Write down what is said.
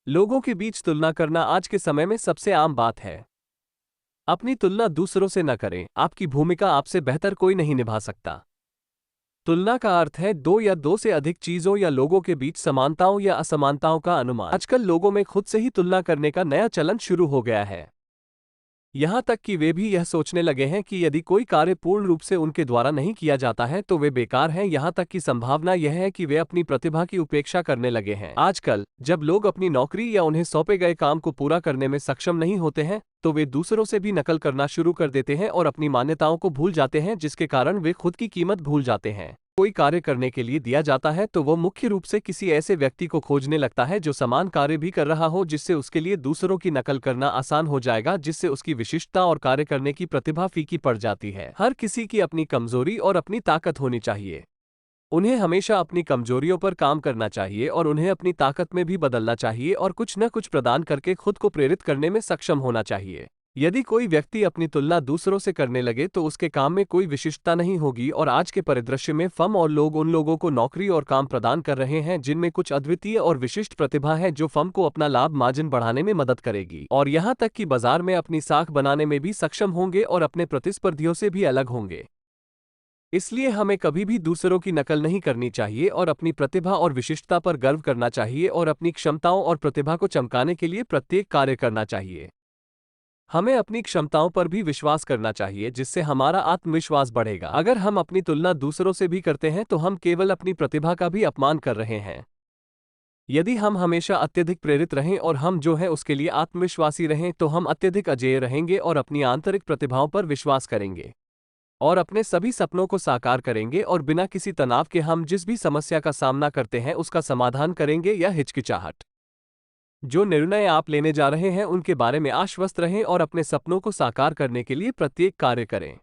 लोगों के बीच तुलना करना आज के समय में सबसे आम बात है। अपनी तुलना दूसरों से न करें, आपकी भूमिका आपसे बेहतर कोई नहीं निभा सकता। तुलना का अर्थ है दो या दो से अधिक चीजों या लोगों के बीच समानताओं या असमानताओं का अनुमान। आजकल लोगों में खुद से ही तुलना करने का नया चलन शुरू हो गया है। यहां तक कि वे भी यह सोचने लगे हैं कि यदि कोई कार्य पूर्ण रूप से उनके द्वारा नहीं किया जाता है तो वे बेकार हैं। यहां तक कि संभावना यह है कि वे अपनी प्रतिभा की उपेक्षा करने लगे हैं। आजकल जब लोग अपनी नौकरी या उन्हें सौंपे गए काम को पूरा करने में सक्षम नहीं होते हैं तो वे दूसरों से भी नकल करना शुरू कर देते हैं और अपनी मान्यताओं को भूल जाते हैं, जिसके कारण वे खुद की कीमत भूल जाते हैं। कोई कार्य करने के लिए दिया जाता है तो वो मुख्य रूप से किसी ऐसे व्यक्ति को खोजने लगता है जो समान कार्य भी कर रहा हो, जिससे उसके लिए दूसरों की नकल करना आसान हो जाएगा, जिससे उसकी विशिष्टता और कार्य करने की प्रतिभा फीकी पड़ जाती है। हर किसी की अपनी कमजोरी और अपनी ताकत होनी चाहिए। उन्हें हमेशा अपनी कमजोरियों पर काम करना चाहिए और उन्हें अपनी ताकत में भी बदलना चाहिए और कुछ न कुछ प्रदान करके खुद को प्रेरित करने में सक्षम होना चाहिए। यदि कोई व्यक्ति अपनी तुलना दूसरों से करने लगे तो उसके काम में कोई विशिष्टता नहीं होगी और आज के परिदृश्य में फर्म और लोग उन लोगों को नौकरी और काम प्रदान कर रहे हैं जिनमें कुछ अद्वितीय और विशिष्ट प्रतिभा है जो फर्म को अपना लाभ मार्जिन बढ़ाने में मदद करेगी और यहां तक कि बाजार में अपनी साख बनाने में भी सक्षम होंगे और अपने प्रतिस्पर्धियों से भी अलग होंगे। इसलिए हमें कभी भी दूसरों की नकल नहीं करनी चाहिए और अपनी प्रतिभा और विशिष्टता पर गर्व करना चाहिए और अपनी क्षमताओं और प्रतिभा को चमकाने के लिए प्रत्येक कार्य करना चाहिए। हमें अपनी क्षमताओं पर भी विश्वास करना चाहिए, जिससे हमारा आत्मविश्वास बढ़ेगा। अगर हम अपनी तुलना दूसरों से भी करते हैं तो हम केवल अपनी प्रतिभा का भी अपमान कर रहे हैं। यदि हम हमेशा अत्यधिक प्रेरित रहें और हम जो हैं उसके लिए आत्मविश्वासी रहें तो हम अत्यधिक अजेय रहेंगे और अपनी आंतरिक प्रतिभाओं पर विश्वास करेंगे और अपने सभी सपनों को साकार करेंगे और बिना किसी तनाव के हम जिस भी समस्या का सामना करते हैं उसका समाधान करेंगे या हिचकिचाहट। जो निर्णय आप लेने जा रहे हैं उनके बारे में आश्वस्त रहें और अपने सपनों को साकार करने के लिए प्रत्येक कार्य करें।